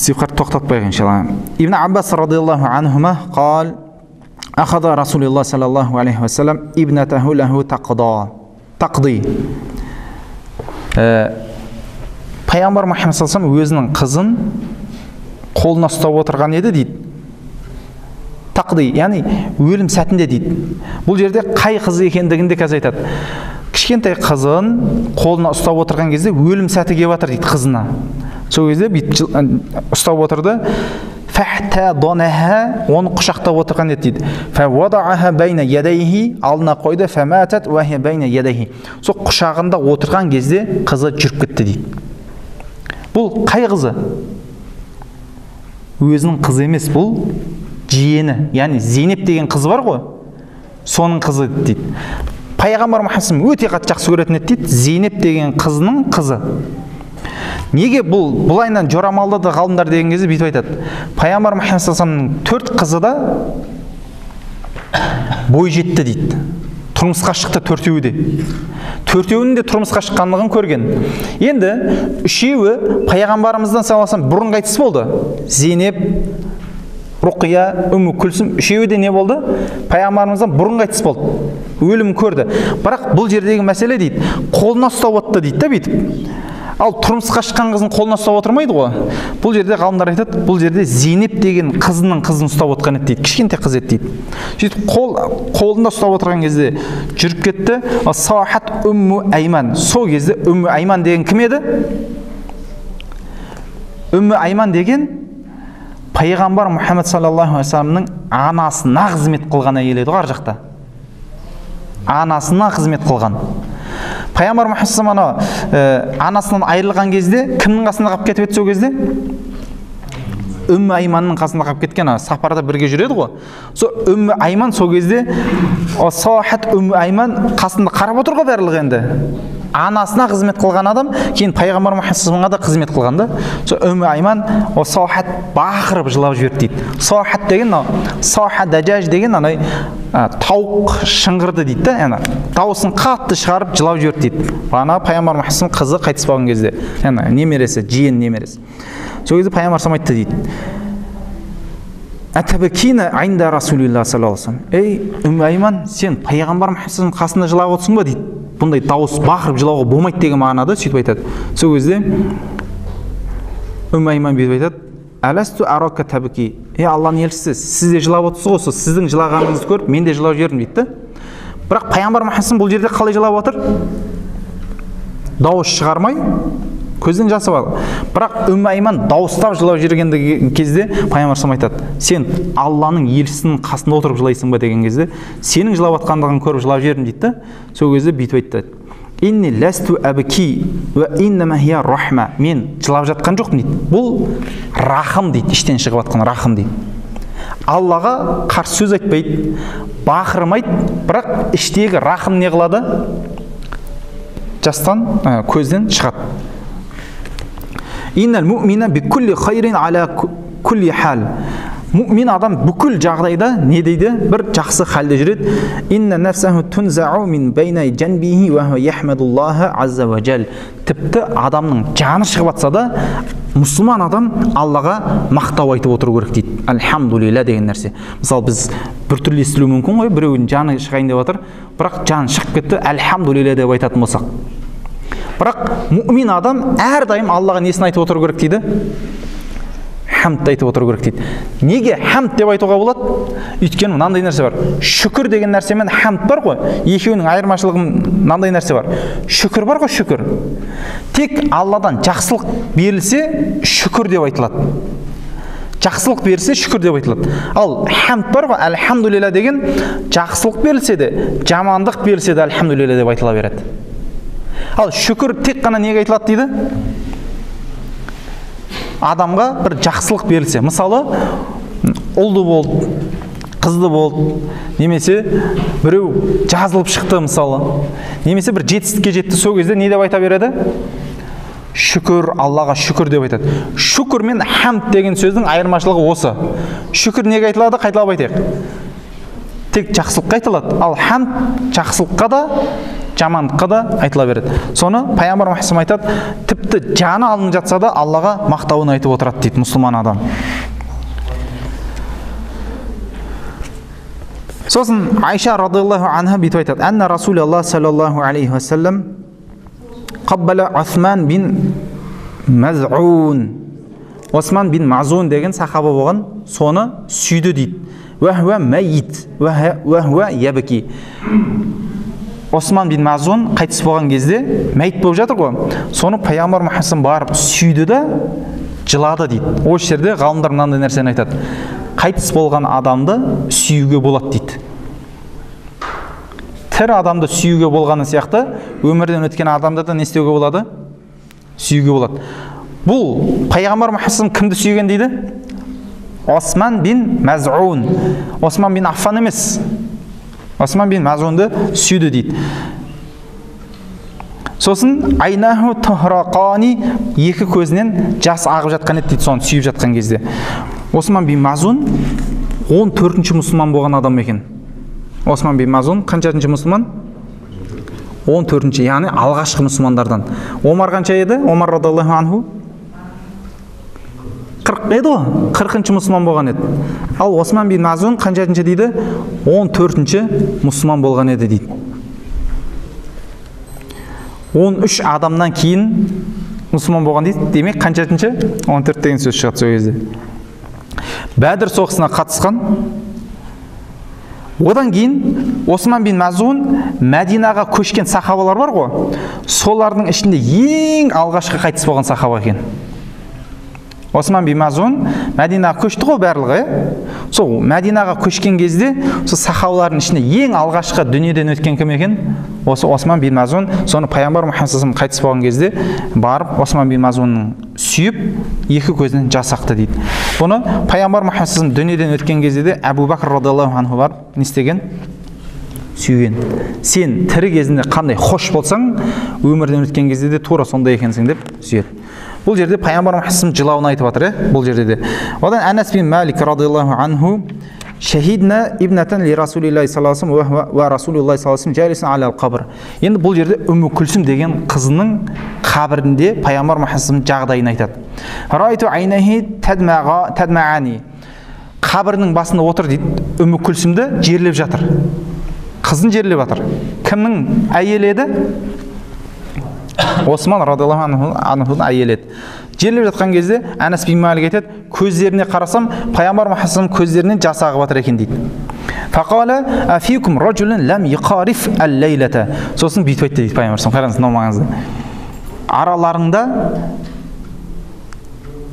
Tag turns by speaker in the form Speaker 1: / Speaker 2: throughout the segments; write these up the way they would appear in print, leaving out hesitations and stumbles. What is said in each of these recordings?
Speaker 1: сипқат тоқтатпайық иншалла. Ибн Аббас радиаллаху анхума қал ахада Расулуллах саллаллаху алейхи ва саллям ибнатаху лаху тақди. Пайғамбар Мұхаммед саллаллаху алейхи ва саллям өзінің қызын қолына ұстап отырған еді дейді. Тақди, яғни өлім сәтінде дейді. Бұл жерде қай қыз екендігінде қазір айтады. Кішкентай қызын қолына ұстап отырған кезде өлім сәті келіп жатыр дейді қызына. Сол кезде ұстап отырды. Фахтадонаха, оны құшақтап отырған еді дейді. Фавадааха байна ядайхи, алдына қойды. Фаматат вахи байна ядайхи. Сол құшағында отырған кезде қызы жүріп кетті дейді. Бұл қай қызы? Өзінің қызы емес, бұл жиені, яғни Зейнеп деген қызы бар ғой, соның қызы дейді. Пайғамбар Мұхаммед өте қатты жақсы көретін еді дейді, Зейнеп деген қызының қызы. Неге бұлайынан жорамалдады ғалымдар деген кезде бүйтіп айтады. Пайғамбар Мұхаммед саллаллаху 4 қызы да бой жетті дейді. Тұрмысқа шықты 4-еуі де. 4-еуінің де тұрмысқа шыққандығын көрген. Енді 3-еуі пайғамбарымыздан саллаллаху бұрын қайтыс болды. Зейнеп, Руқия, Үмму Күлсім, 3-еуі де не болды? Пайғамбарымыздан бұрын қайтыс болды. Өлім көрді. Бірақ бұл жердегі мәселе дейді, қолына ұстап отты дейді да бүйтіп. Ал тұрмысқа шыққан қызын қолына ұстап отырмайды ғой. Бұл жерде ғалымдар айтады, бұл жерде Зейнеп деген қызының қызын ұстап отқан еді дейді, кішкентай қыз еді дейді. Сөйтіп қолында ұстап отырған кезде жүріп кетті. Сахат Үмму Айман. Сол кезде Үмму Айман деген кім еді? Үмму Айман деген Пайғамбар Мұхаммед саллаллаху алейхи ва салламның анасына қызмет қылған әйел еді ғой ар жақта. Анасына қызмет қылған. Пайғамбар Мұхаммед саллаллаху алейхи ва саллам анасынан айырылған кезде кімнің қасында қалып кетіп еді сол кезде? Үмму Айманның қасында қалып кеткен, сапарда бірге жүреді ғой. Сол Үмму Айман сол кезде Сахат Үмму Айман қасында қарап отыр ғой барлығы енді. Анасына қызмет қылған адам, кейін Пайғамбар Мұхаммед саллаллаху алейхи ва салламға да қызмет қылған да. Сол Үмму Айман Сахат бақырып жылап жіберді дейді. Сахат деген, Сахат дажаж деген анай тауық шыңғырды дейді да, яғни дауысын қатты шығарып жылап жіберді дейді. Ана Пайғамбар Мұхаммед саллаллаху алейхи ва саллам қызы қайтыс болған кезде, яғни немересі, жиен немересі. Сол кезде Пайғамбар саллаллаху алейхи ва саллам айтты дейді. Атабакина айнда Расулуллах саллаллаху алейхи ва саллям. Ей, Үмму Айман, сен Пайғамбар Мұхаммед саллаллаху алейхи ва саллам қасында жылап отырсың ба дейді. Бұндай дауыс бақырып жылауға болмайды деген мағынада сөйтіп айтады. Сол кезде Үмму Айман бүйтіп айтады. Аласту арака табки. Алланың елшісі, сіз де жылап отырсыз ғой, сіздің жылағаныңызды көріп, мен де жылап жібердім дейді. Бірақ Пайғамбар Мұхаммед бұл жерде қалай жылап отыр? Дауыс шығармай, көзден жасы бар. Бірақ Үмму Айман дауыстап жылап жүрген кезде Пайғамбар айтады: "Сен Алланың елшісінің қасында отырып жылайсың ба?" деген кезде, "Сенің жылап жатқандығын көріп жылап жібердім" дейді. Сол кезде бүйтіп айтады: "Инни ласту абки ва иннама хия рахма." Мен жылап жатқан жоқпын дейді. Бұл рахым дейді, іштен шығып жатқан рахым дейді. Аллаға қарсы сөз айтпайды, бақырмайды, бірақ іштегі рахым не қылады? Жастан, көзден шығады. Иннал муъмина би кулли хайрин аля кулли хал. Муъмин адам бүкіл жағдайда не дейді? Бір жақсы халде жүреді. Инна нафсаху тунзау мин байна жанбихи ва хува яхмадуллаха азза ва жал. Тіпті адамның жаны шығып жатса да, мұсылман адам Аллаға мақтау айтып отыру керек дейді. Альхамдулилля деген нәрсе. Мысалы біз біртүрлі естілуі мүмкін ғой, біреудің жаны шығайын деп жатыр, бірақ жаны шығып кетті, альхамдулилля деп айтатын болсақ. Бірақ муъмин адам әрдайым Аллаға несін айтып отыру керек дейді? Хамд айтып отыру керек дейді. Неге хамд деп айтуға болады? Өйткені мынандай нәрсе бар. Шүкір деген нәрсе мен хамд бар ғой. Екеуінің айырмашылығы мынандай нәрсе бар. Шүкір бар ғой, шүкір. Тек Алладан жақсылық берілсе, шүкір деп айтылады. Жақсылық берілсе, шүкір деп айтылады. Ал хамд бар ғой, альхамдулилля деген, жақсылық берілсе де, жамандық берілсе де альхамдулилля деп айтыла береді. Ал шүкір тек қана неге айтылады дейді? Адамға бір жақсылық берілсе, мысалы, ұлды болды, қызды болды, немесе біреу жазылып шықты мысалы, немесе бір жетістікке жетті, сол кезде не деп айта береді? Шүкір, Аллаға шүкір деп айтады. Шүкір мен хамд деген сөздің айырмашылығы осы. Шүкір неге айтылады? Қайталап айтайық. Тек жақсылыққа айтылады. Ал хамд жақсылыққа да, жамандыққа да айтыла береді. Соны пайғамбар Мұхаммед айтады, тіпті жаны алынып жатса да Аллаға мақтауын айтып отырады дейді мұсылман адам. Сосын Айша радиаллаху анха бүйтіп айтады, анна Расулаллах саллаллаху алейхи ва саллям қаббала Усман бин Маз'ун. Осман бин Маз'ун деген сахаба болған, соны сүйді дейді. Уахуа мәйит, уахуа ябки. Осман бин Маз'ун қайтыс болған кезде мәйт болып жатыр ғой. Соны пайғамбар Мұхаммед барып сүйді да жылады дейді. Ол жерде ғалымдар мынандай нәрсені айтады. Қайтыс болған адамды сүюге болады дейді. Тірі адамды сүюге болғаны сияқты, өмірден өткен адамды да не істеуге болады? Сүюге болады. Бұл пайғамбар Мұхаммед кімді сүйген дейді? Осман бин Маз'ун. Осман бин Аффан емес. Осман бин Маз'унды сүйді дейді. Сосын айнаху тухрақани, екі көзінен жас ағып жатқан еді дейді, соны сүйіп жатқан кезде. Осман бин Маз'ун 14-ші мұсылман болған адам екен. Осман бин Маз'ун қаншашыншы мұсылман? 14-ші, яғни алғашқы мұсылмандардан. Омар қанша еді? Омар радиаллаху анху 40 еді ғой, 40-ші мұсылман болған еді. Ал Осман бин Маз'ун қаншашыншы дейді? 14-ші мұсылман болған еді дейді. 13 адамнан кейін мұсылман болған дейді. Демек қаншашыншы? 14 деген сөз шығады сол кезде. Бәдір соғысына қатысқан. Одан кейін Осман бин Маз'ун Мәдинаға көшкен сахабалар бар ғой. Солардың ішінде ең алғашқы қайтыс болған сахаба екен. Осман бин Маз'ун Мәдинаға көшті ғой барлығы. Сол Мәдинаға көшкен кезде сол сахабалардың ішінде ең алғашқы дүниеден өткен кім екен? Осы Осман бин Маз'ун. Соны пайғамбар Мұхаммед қайтыс болған кезде барып Осман бин Маз'унның сүйіп, екі көзінен жас ақты дейді. Бұны пайғамбар Мұхаммед дүниеден өткен кезде де Әбу Бәкір радиаллаху анху барып не істеген? Сүйген. Сен тірі кезінде қандай хош болсаң, өмірден өткен кезде де тура сондай екенсің деп сүйеді. Бұл жерде пайғамбар Мұхаммед жылауын айтып жатыр, бұл жерде де. Одан Анас бин Малик радиаллаху анху шахидна ибнатан ли Расулиллахи саллаллаху алейхи ва саллям ва Расулиллахи саллаллаху алейхи ва саллям жалисан алал қабр. Енді бұл жерде Умму Күлсім деген қызының қабірінде пайғамбар Мұхаммед жағдайын айтады. Райту айнахи тадмаани. Қабірінің басында отыр дейді. Умму Күлсімді жерлеп жатыр. Қызын жерлеп жатыр. Кімнің әйелі еді? Осман радиаллаху анхудың әйелі еді. Жерлеп жатқан кезде Анас бин Малик айтады, көздеріне қарасам, пайғамбар Мұхаммед көздерінен жас ағып жатыр екен дейді. Фақала афикум раджулун лам юқариф ал-лейлата. Сосын бүйтіп айтты дейді пайғамбар. Қараңыз намаңызды. Араларында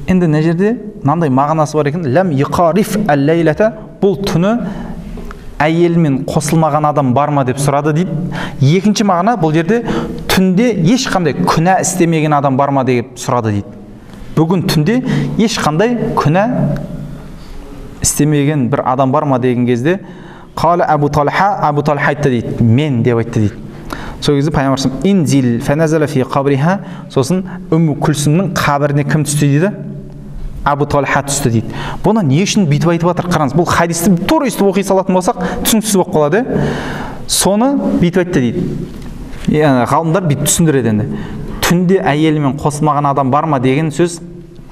Speaker 1: енді мына жерде мынандай мағынасы бар екен. Лам юқариф ал-лейлата. Бұл түні әйелмен қосылмаған адам бар ма деп сұрады дейді. Екінші мағына бұл жерде түнде ешқандай күнә істемеген адам бар ма деп сұрады дейді. Бүгін түнде ешқандай күнә істемеген бір адам бар ма деген кезде қала Абу Талха айтты дейді. Мен деп айтты дейді. Сол кезде пайғамбар инзил фаназала фи қабриха. Сосын Умму Күлсімнің қабіріне кім түсті дейді? Абу Талха түсті дейді. Бұны не үшін бүйтіп айтып жатыр? Қараңыз, бұл хадисті тура естіп оқи салатын болсақ, түсініксіз болып қалады. Соны бүйтіп айтты дейді. Яғни ғалымдар бүйтіп түсіндіреді енді. Түнде әйелімен қосылмаған адам бар ма деген сөз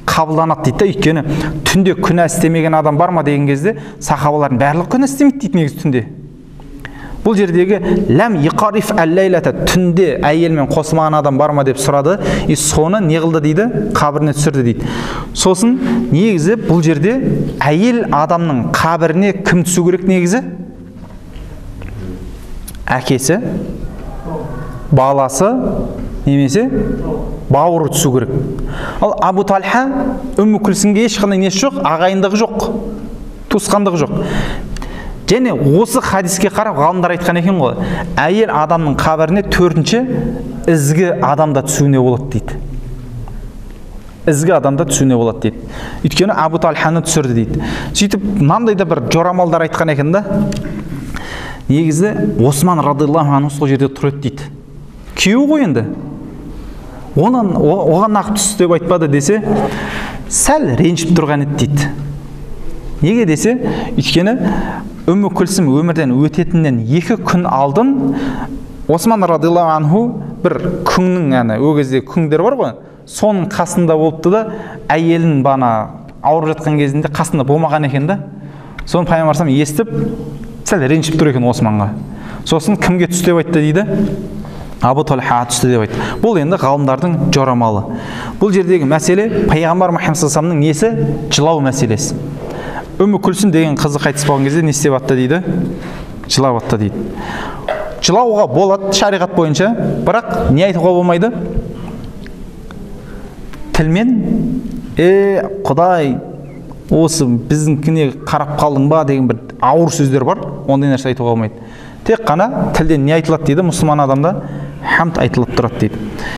Speaker 1: қабылданады дейді. Өйткені түнде күнә істемеген адам бар ма деген кезде сахабалардың барлығы күнә істемейді дейді негізі түнде. Бұл жердегі ләм иқариф әл-ләйләта, түнде әйелмен қосылмаған адам бар ма деп сұрады. Соны не қылды дейді? Қабіріне түсірді дейді. Сосын негізі бұл жерде әйел адамның қабіріне кім түсу керек негізі? Әкесі, баласы, немесе бауыры түсу керек. Ал Абу Талха Умму Күлсімге ешқандай несі жоқ, ағайындығы жоқ, туысқандығы жоқ. Және осы хадиске қарап ғалымдар айтқан екен ғой, әйел адамның қабіріне төртінші ізгі адамда түсуіне болады дейді. Ізгі адамда түсуіне болады дейді. Өйткені Абу Талханы түсірді дейді. Сөйтіп мынандай да бір жорамалдар айтқан екен да. Негізі Осман радиаллаху анху сол жерде тұр еді дейді. Күйеуі ғой енді. Оған ақ түс деп айтпады десе, сәл ренжіп тұрған еді дейді. Неге десе, өйткені Умму Күлсім өмірден өтетінен 2 күн алдын Осман радиаллаху анху бір күңнің, яғни ол кезде күңдер бар ғой, соның қасында болыпты да, әйелін бана ауырып жатқан кезінде қасында болмаған екен да. Соны пайғамбар естіп, сәл ренжіп тұр екен Османға. Сосын кімге түс деп айтты дейді? Абу Талха түсті деп айтты. Бұл енді ғалымдардың жорамалы. Бұл жердегі мәселе пайғамбар Мұхаммед саллаллаху алейхи несі? Жылау мәселесі. Үмму Күлсім деген қызы қайтыс болған кезде не істеп атты дейді? Жылап атты дейді. Жылауға болады шариғат бойынша, бірақ не айтуға болмайды? Тілмен, Құдай, осы біздіңкіне қарап қалдың ба деген бір ауыр сөздер бар, ондай нәрсе айтуға болмайды. Тек қана тілден не айтылады дейді, мұсылман адамда хамд айтылып тұрады дейді.